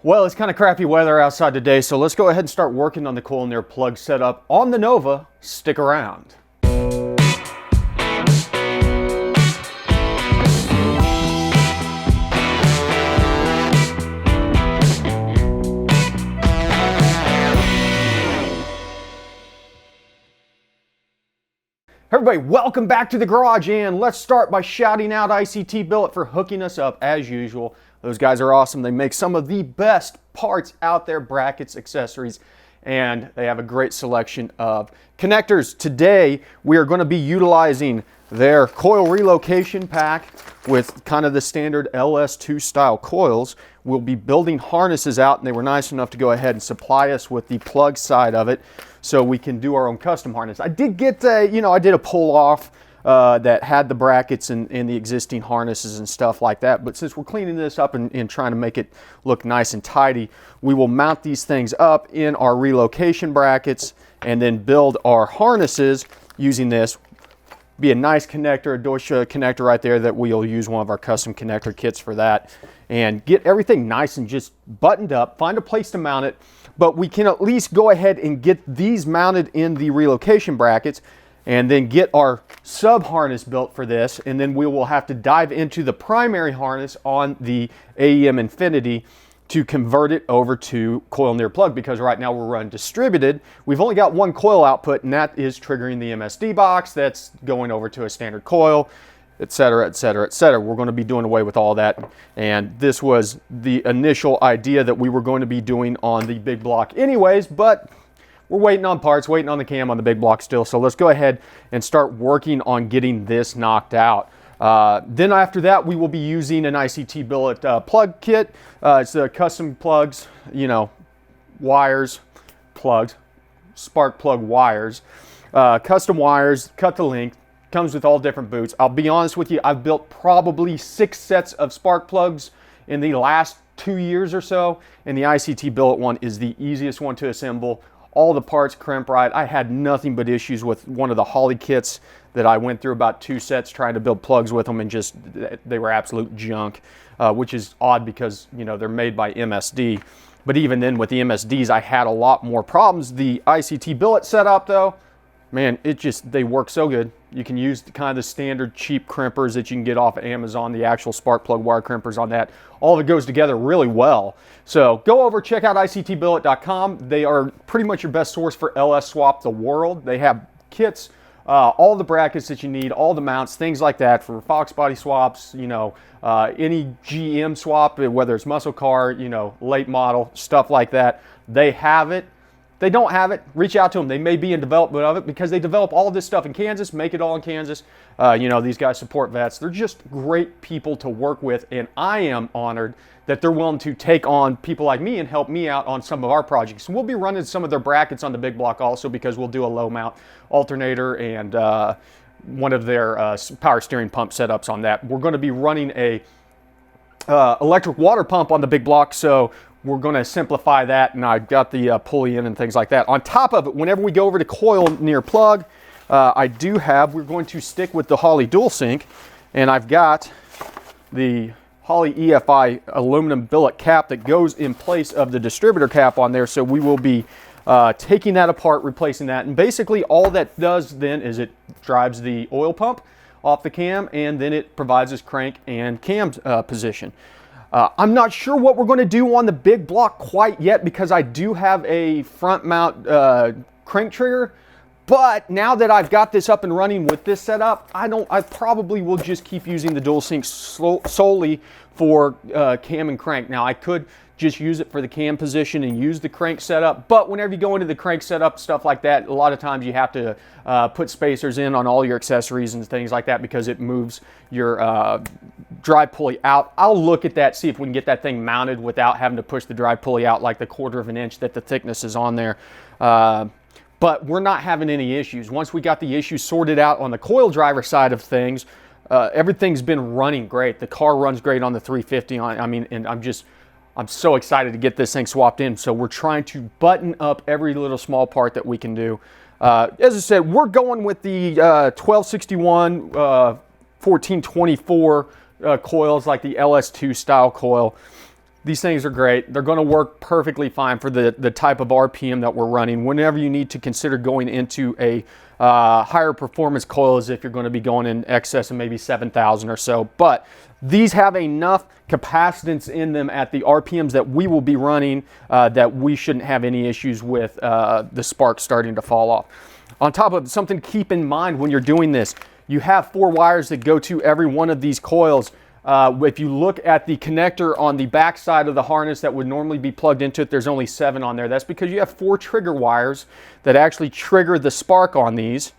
Well, it's kind of crappy weather outside today, so let's go ahead and start working on the coil near plug setup on the Nova. Stick around. Everybody, welcome back to the garage, and let's start by shouting out ICT Billet for hooking us up as usual. Those guys are awesome. They make some of the best parts out there, brackets, accessories, and they have a great selection of connectors. Today, we are going to be utilizing their coil relocation pack with kind of the standard LS2 style coils. We'll be building harnesses out, and they were nice enough to go ahead and supply us with the plug side of it so we can do our own custom harness. I did get I did a pull off that had the brackets and the existing harnesses and stuff like that. But since we're cleaning this up and trying to make it look nice and tidy, we will mount these things up in our relocation brackets and then build our harnesses using this. Be a nice connector, a Deutsche connector right there that we'll use one of our custom connector kits for that, and get everything nice and just buttoned up, find a place to mount it. But we can at least go ahead and get these mounted in the relocation brackets and then get our sub harness built for this, and then we will have to dive into the primary harness on the AEM Infinity to convert it over to coil near plug, because right now we're running distributed. We've only got one coil output, and that is triggering the MSD box that's going over to a standard coil, etc., etc., etc. We're going to be doing away with all that, and this was the initial idea that we were going to be doing on the big block anyways, but we're waiting on parts, waiting on the cam on the big block still. So let's go ahead and start working on getting this knocked out. Then after that, we will be using an ICT Billet plug kit. It's the custom plugs, wires, plugs, spark plug wires, custom wires, cut to length, comes with all different boots. I'll be honest with you, I've built probably 6 sets of spark plugs in the last 2 years or so, and the ICT Billet one is the easiest one to assemble. All the parts crimp right. I had nothing but issues with one of the Holly kits that I went through about 2 sets trying to build plugs with them, and just they were absolute junk, which is odd because they're made by MSD. But even then with the MSDs, I had a lot more problems. The ICT Billet setup though, man, they work so good. You can use the kind of the standard cheap crimpers that you can get off of Amazon, the actual spark plug wire crimpers on that. All of it goes together really well. So go over, check out ICTbillet.com. They are pretty much your best source for LS swap the world. They have kits, all the brackets that you need, all the mounts, things like that for Fox body swaps, any GM swap, whether it's muscle car, late model, stuff like that. They have it. They don't have it, reach out to them. They may be in development of it because they develop all of this stuff in Kansas, make it all in Kansas. These guys support vets. They're just great people to work with, and I am honored that they're willing to take on people like me and help me out on some of our projects. And we'll be running some of their brackets on the big block also, because we'll do a low mount alternator and one of their power steering pump setups on that. We're going to be running a electric water pump on the big block, so we're going to simplify that, and I've got the pulley in and things like that. On top of it, whenever we go over to coil near plug, we're going to stick with the Holley dual sync, and I've got the Holley EFI aluminum billet cap that goes in place of the distributor cap on there, so we will be taking that apart, replacing that, and basically all that does then is it drives the oil pump off the cam, and then it provides us crank and cam position. I'm not sure what we're going to do on the big block quite yet, because I do have a front mount crank trigger, but now that I've got this up and running with this setup, I probably will just keep using the dual sync solely for cam and crank. Now I could just use it for the cam position and use the crank setup, but whenever you go into the crank setup, stuff like that, a lot of times you have to put spacers in on all your accessories and things like that, because it moves your drive pulley out. I'll look at that, see if we can get that thing mounted without having to push the drive pulley out like the 1/4 of an inch that the thickness is on there. But we're not having any issues. Once we got the issues sorted out on the coil driver side of things, everything's been running great. The car runs great on the 350. And I'm so excited to get this thing swapped in. So we're trying to button up every little small part that we can do. As I said, we're going with the 1261, 1424 coils, like the LS2 style coil. These things are great. They're going to work perfectly fine for the type of RPM that we're running. Whenever you need to consider going into a higher performance coil, as if you're going to be going in excess of maybe 7,000 or so. But these have enough capacitance in them at the RPMs that we will be running that we shouldn't have any issues with the spark starting to fall off. On top of something to keep in mind when you're doing this, you have 4 wires that go to every one of these coils. If you look at the connector on the back side of the harness that would normally be plugged into it, there's only 7 on there. That's because you have 4 trigger wires that actually trigger the spark on these.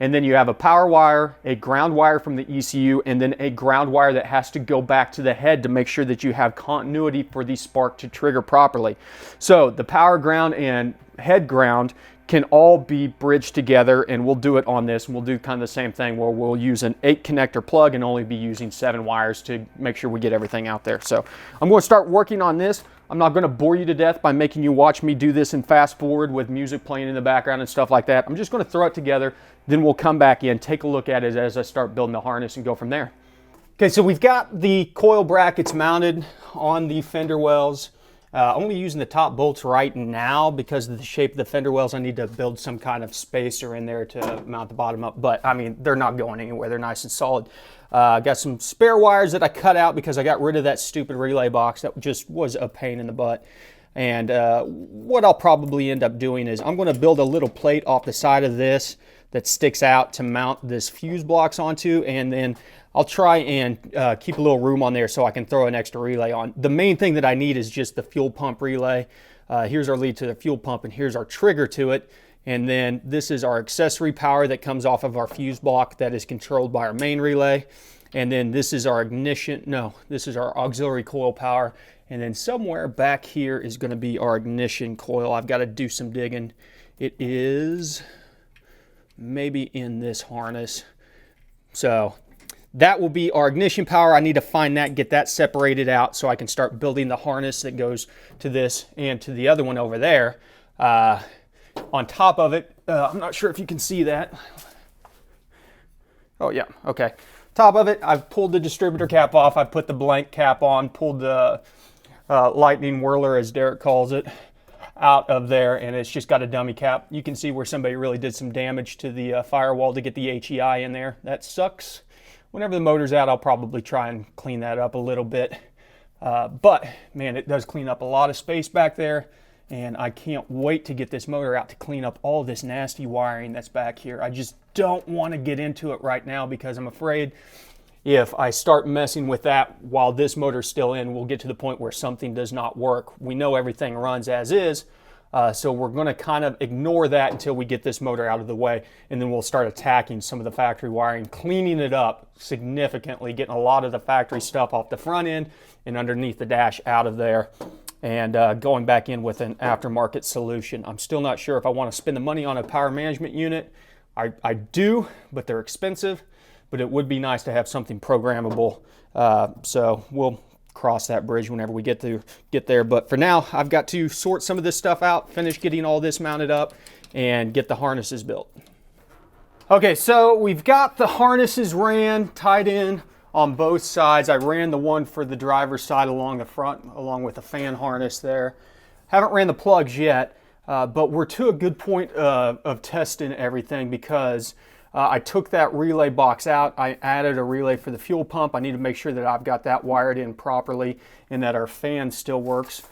And then you have a power wire, a ground wire from the ECU, and then a ground wire that has to go back to the head to make sure that you have continuity for the spark to trigger properly. So the power ground and head ground can all be bridged together, and we'll do it on this. We'll do kind of the same thing where we'll use an 8 connector plug and only be using 7 wires to make sure we get everything out there. So I'm going to start working on this. I'm not going to bore you to death by making you watch me do this and fast forward with music playing in the background and stuff like that. I'm just going to throw it together, then we'll come back in, take a look at it as I start building the harness and go from there. Okay, so we've got the coil brackets mounted on the fender wells. Only using the top bolts right now because of the shape of the fender wells. I need to build some kind of spacer in there to mount the bottom up, but I mean, they're not going anywhere. They're nice and solid. Got some spare wires that I cut out because I got rid of that stupid relay box that just was a pain in the butt. And what I'll probably end up doing is I'm going to build a little plate off the side of this that sticks out to mount this fuse blocks onto, and then I'll try and keep a little room on there so I can throw an extra relay on. The main thing that I need is just the fuel pump relay. Here's our lead to the fuel pump, and here's our trigger to it. And then this is our accessory power that comes off of our fuse block that is controlled by our main relay. And then this is our this is our auxiliary coil power. And then somewhere back here is going to be our ignition coil. I've got to do some digging. It is maybe in this harness. So that will be our ignition power. I need to find that, get that separated out so I can start building the harness that goes to this and to the other one over there. On top of it, I'm not sure if you can see that. Oh yeah, okay. Top of it, I've pulled the distributor cap off. I put the blank cap on, pulled the lightning whirler, as Derek calls it, out of there, and it's just got a dummy cap. You can see where somebody really did some damage to the firewall to get the HEI in there. That sucks. Whenever the motor's out, I'll probably try and clean that up a little bit. But man, it does clean up a lot of space back there, and I can't wait to get this motor out to clean up all this nasty wiring that's back here. I just don't want to get into it right now because I'm afraid if I start messing with that while this motor's still in, we'll get to the point where something does not work. We know everything runs as is, so we're going to kind of ignore that until we get this motor out of the way, and then we'll start attacking some of the factory wiring, cleaning it up significantly, getting a lot of the factory stuff off the front end and underneath the dash out of there, and going back in with an aftermarket solution. I'm still not sure if I want to spend the money on a power management unit. I do, but they're expensive, but it would be nice to have something programmable. So we'll cross that bridge whenever we get there. But for now, I've got to sort some of this stuff out, finish getting all this mounted up, and get the harnesses built. Okay, so we've got the harnesses tied in on both sides. I ran the one for the driver's side along the front, along with the fan harness there. Haven't ran the plugs yet, but we're to a good point of testing everything because I took that relay box out. I added a relay for the fuel pump. I need to make sure that I've got that wired in properly and that our fan still works.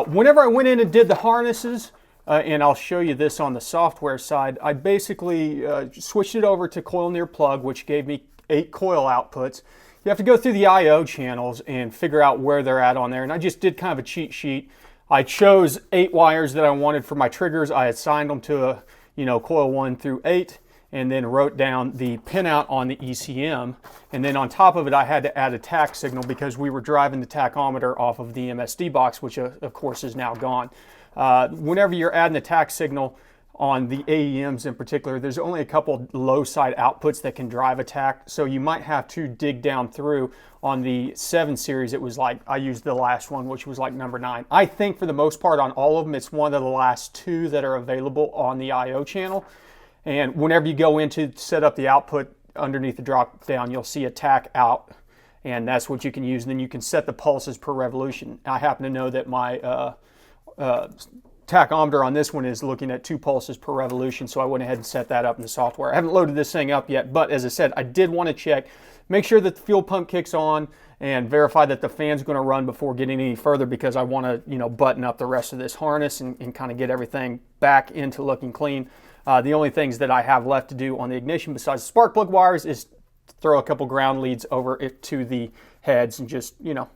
Whenever I went in and did the harnesses, and I'll show you this on the software side, I basically switched it over to coil near plug, which gave me 8 coil outputs. You have to go through the I/O channels and figure out where they're at on there. And I just did kind of a cheat sheet. I chose 8 wires that I wanted for my triggers. I assigned them to coil 1 through 8. And then wrote down the pinout on the ECM. And then on top of it, I had to add a tach signal because we were driving the tachometer off of the MSD box, which of course is now gone. Whenever you're adding the tach signal on the AEMs in particular, there's only a couple low side outputs that can drive a tach. So you might have to dig down through. On the 7 series, it was like, I used the last one, which was like number 9. I think for the most part on all of them, it's one of the last 2 that are available on the I/O channel. And whenever you go in to set up the output underneath the drop down, you'll see a tach out. and that's what you can use. And then you can set the pulses per revolution. I happen to know that my tachometer on this one is looking at 2 pulses per revolution, so I went ahead and set that up in the software. I haven't loaded this thing up yet, but as I said, I did want to check, make sure that the fuel pump kicks on and verify that the fan's going to run before getting any further, because I want to, you know, button up the rest of this harness and kind of get everything back into looking clean. The only things that I have left to do on the ignition besides the spark plug wires is throw a couple ground leads over it to the heads and just, you know,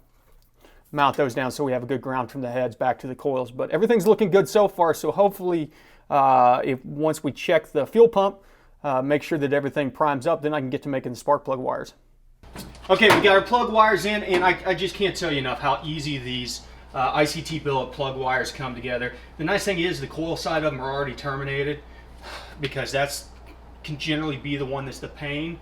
mount those down so we have a good ground from the heads back to the coils. But everything's looking good so far, so hopefully once we check the fuel pump, make sure that everything primes up, then I can get to making the spark plug wires. Okay, we got our plug wires in, and I just can't tell you enough how easy these ICT Billet plug wires come together. The nice thing is the coil side of them are already terminated, because that's can generally be the one that's the pain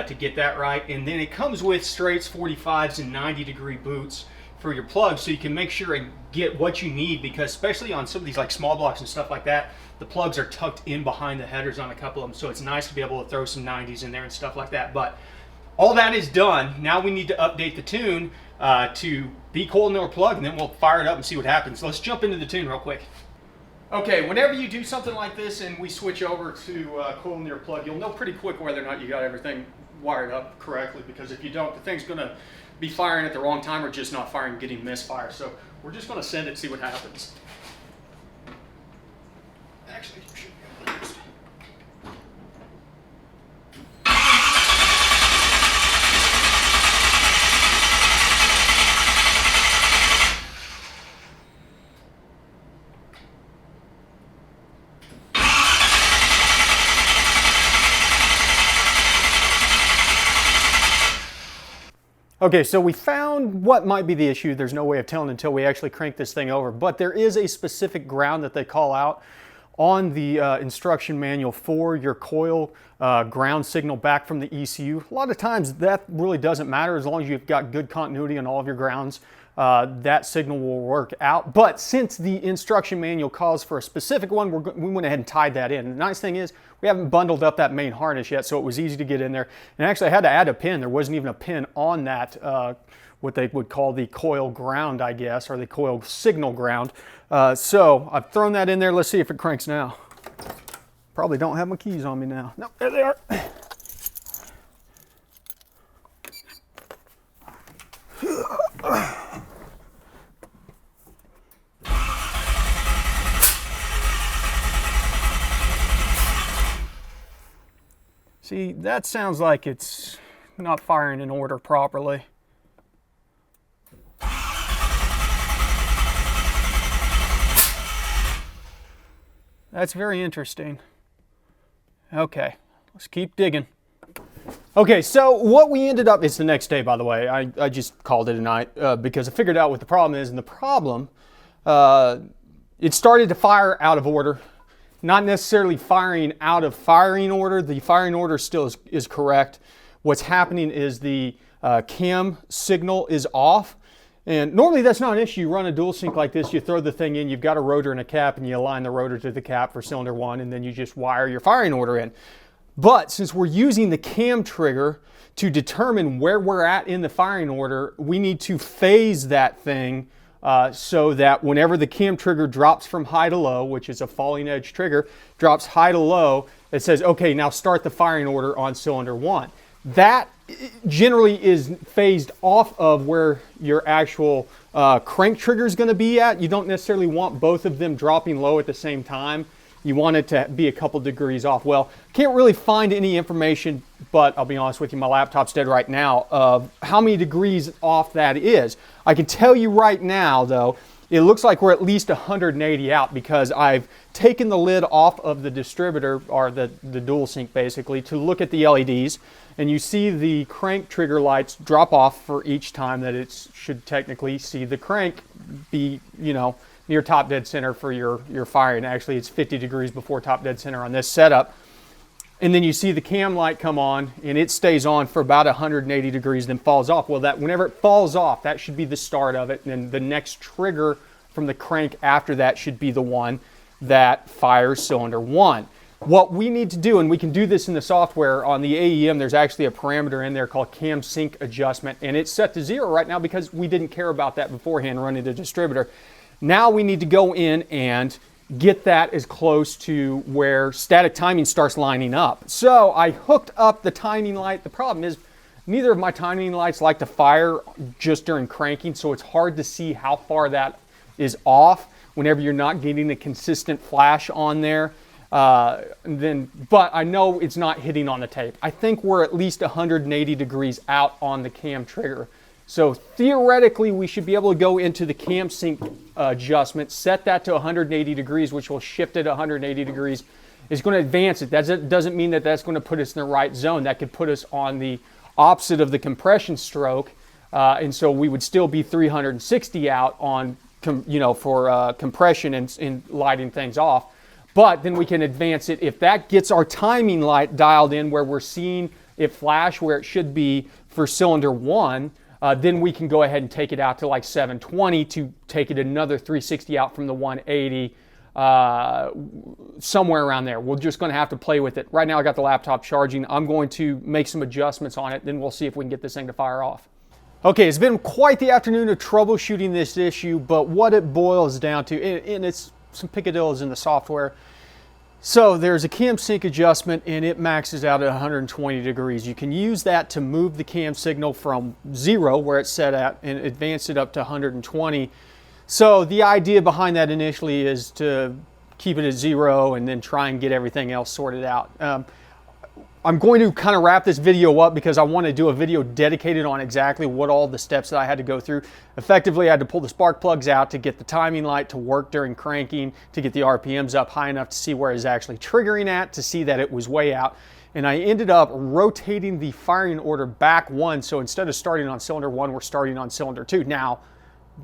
to get that right. And then it comes with straights, 45s, and 90-degree boots for your plugs, so you can make sure and get what you need, because especially on some of these like small blocks and stuff like that, the plugs are tucked in behind the headers on a couple of them, so it's nice to be able to throw some 90s in there and stuff like that. But all that is done. Now we need to update the tune to be coil nor plug, and then we'll fire it up and see what happens. Let's jump into the tune real quick. Okay, whenever you do something like this and we switch over to coil nor plug, you'll know pretty quick whether or not you got everything wired up correctly, because if you don't, the thing's going to be firing at the wrong time or just not firing, getting misfire. So we're just going to send it, see what happens. Actually, you should be able to just... Okay, so we found what might be the issue. There's no way of telling until we actually crank this thing over, but there is a specific ground that they call out on the instruction manual for your coil ground signal back from the ECU. A lot of times that really doesn't matter as long as you've got good continuity on all of your grounds. That signal will work out. But since the instruction manual calls for a specific one, we went ahead and tied that in. The nice thing is we haven't bundled up that main harness yet, so it was easy to get in there. And actually I had to add a pin. There wasn't even a pin on that, what they would call the coil ground, I guess, or the coil signal ground. So I've thrown that in there. Let's see if it cranks now. Probably don't have my keys on me now. Nope, there they are. See, that sounds like it's not firing in order properly. That's very interesting. Okay, let's keep digging. Okay, so what we ended up, it's the next day, by the way. I just called it a night because I figured out what the problem is. And the problem, it started to fire out of order. Not necessarily firing out of firing order. The firing order still is correct. What's happening is the cam signal is off. And normally that's not an issue. You run a dual sync like this, you throw the thing in, you've got a rotor and a cap, and you align the rotor to the cap for cylinder 1, and then you just wire your firing order in. But since we're using the cam trigger to determine where we're at in the firing order, we need to phase that thing so that whenever the cam trigger drops from high to low, which is a falling edge trigger, drops high to low, it says, okay, now start the firing order on cylinder 1. That generally is phased off of where your actual crank trigger is going to be at. You don't necessarily want both of them dropping low at the same time. You want it to be a couple degrees off. Well, can't really find any information, but I'll be honest with you, my laptop's dead right now, of how many degrees off that is. I can tell you right now, though, it looks like we're at least 180 out, because I've taken the lid off of the distributor, or the dual sync basically, to look at the LEDs, and you see the crank trigger lights drop off for each time that it should technically see the crank be, you know, near top dead center for your firing. Actually, it's 50 degrees before top dead center on this setup. And then you see the cam light come on, and it stays on for about 180 degrees, then falls off. Well, that whenever it falls off, that should be the start of it. And then the next trigger from the crank after that should be the one that fires cylinder 1. What we need to do, and we can do this in the software on the AEM, there's actually a parameter in there called cam sync adjustment, and it's set to 0 right now because we didn't care about that beforehand running the distributor. Now we need to go in and get that as close to where static timing starts lining up. So I hooked up the timing light. The problem is neither of my timing lights like to fire just during cranking, so it's hard to see how far that is off whenever you're not getting a consistent flash on there. But I know it's not hitting on the tape. I think we're at least 180 degrees out on the cam trigger. So theoretically, we should be able to go into the cam sync adjustment, set that to 180 degrees, which will shift it 180 degrees. It's going to advance it. That doesn't mean that that's going to put us in the right zone. That could put us on the opposite of the compression stroke, and so we would still be 360 out on, for compression and lighting things off. But then we can advance it. If that gets our timing light dialed in where we're seeing it flash where it should be for cylinder 1, then we can go ahead and take it out to like 720 to take it another 360 out from the 180, somewhere around there. We're just going to have to play with it. Right now I got the laptop charging. I'm going to make some adjustments on it, then we'll see if we can get this thing to fire off. Okay, it's been quite the afternoon of troubleshooting this issue, but what it boils down to, and it's some picadillos in the software. So there's a cam sync adjustment and it maxes out at 120 degrees. You can use that to move the cam signal from 0 where it's set at and advance it up to 120. So the idea behind that initially is to keep it at 0 and then try and get everything else sorted out. I'm going to kind of wrap this video up because I want to do a video dedicated on exactly what all the steps that I had to go through. Effectively, I had to pull the spark plugs out to get the timing light to work during cranking, to get the RPMs up high enough to see where it's actually triggering at, to see that it was way out. And I ended up rotating the firing order back 1. So instead of starting on cylinder 1, we're starting on cylinder 2. Now,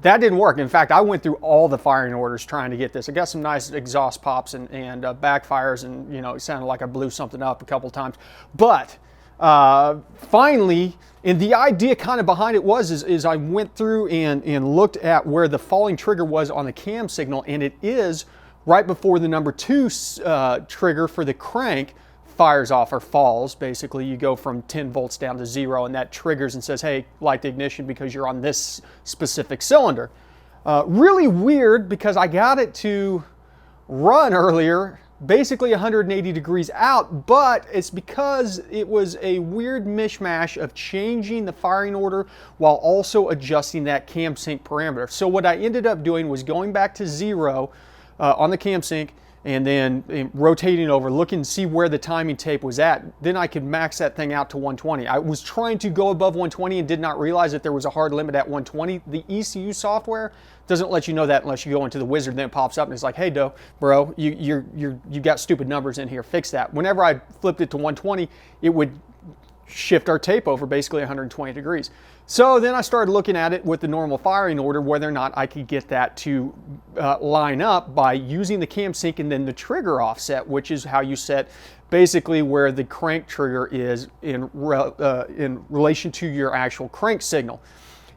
that didn't work. In fact, I went through all the firing orders trying to get this. I got some nice exhaust pops and backfires, and it sounded like I blew something up a couple times. But finally, and the idea kind of behind it is I went through and looked at where the falling trigger was on the cam signal, and it is right before the number 2 trigger for the crank fires off or falls. Basically, you go from 10 volts down to 0, and that triggers and says, hey, light the ignition because you're on this specific cylinder. Really weird because I got it to run earlier, basically 180 degrees out, but it's because it was a weird mishmash of changing the firing order while also adjusting that cam sync parameter. So what I ended up doing was going back to 0 on the cam sync, and then rotating over, looking to see where the timing tape was at. Then I could max that thing out to 120. I was trying to go above 120 and did not realize that there was a hard limit at 120. The ECU software doesn't let you know that unless you go into the wizard, then it pops up and it's like, hey, bro, you got stupid numbers in here, fix that. Whenever I flipped it to 120, it would shift our tape over basically 120 degrees. So then I started looking at it with the normal firing order, whether or not I could get that to line up by using the cam sync and then the trigger offset, which is how you set basically where the crank trigger is in relation to your actual crank signal.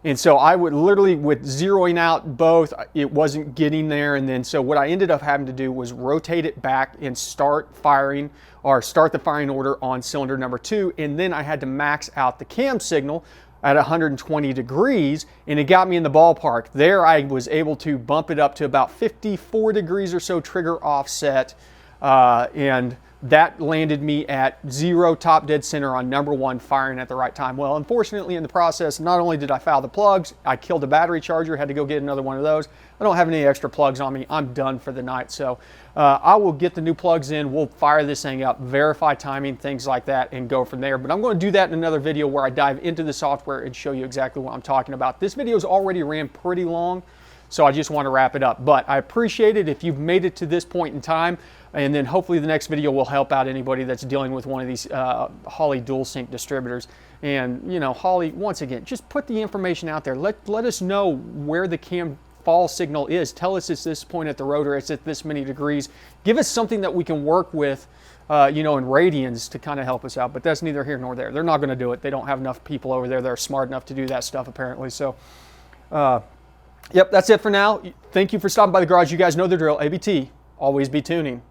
And so I would literally, with zeroing out both, it wasn't getting there. And then so what I ended up having to do was rotate it back and start the firing order on cylinder number 2. And then I had to max out the cam signal at 120 degrees, and it got me in the ballpark. There I was able to bump it up to about 54 degrees or so trigger offset, and that landed me at 0 top dead center on number 1 firing at the right time. Well, unfortunately in the process, not only did I foul the plugs, I killed a battery charger, had to go get another one of those. I don't have any extra plugs on me. I'm done for the night. So I will get the new plugs in. We'll fire this thing up, verify timing, things like that, and go from there. But I'm going to do that in another video where I dive into the software and show you exactly what I'm talking about. This video's already ran pretty long, so I just want to wrap it up. But I appreciate it if you've made it to this point in time, and then hopefully the next video will help out anybody that's dealing with one of these Holley dual sync distributors. And Holley, once again, just put the information out there. Let us know where the cam fall signal is. Tell us it's this point at the rotor, it's at this many degrees. Give us something that we can work with, in radians to kind of help us out. But that's neither here nor there. They're not going to do it. They don't have enough people over there that are smart enough to do that stuff apparently. So yep, that's it for now. Thank you for stopping by the garage. You guys know the drill. ABT, always be tuning.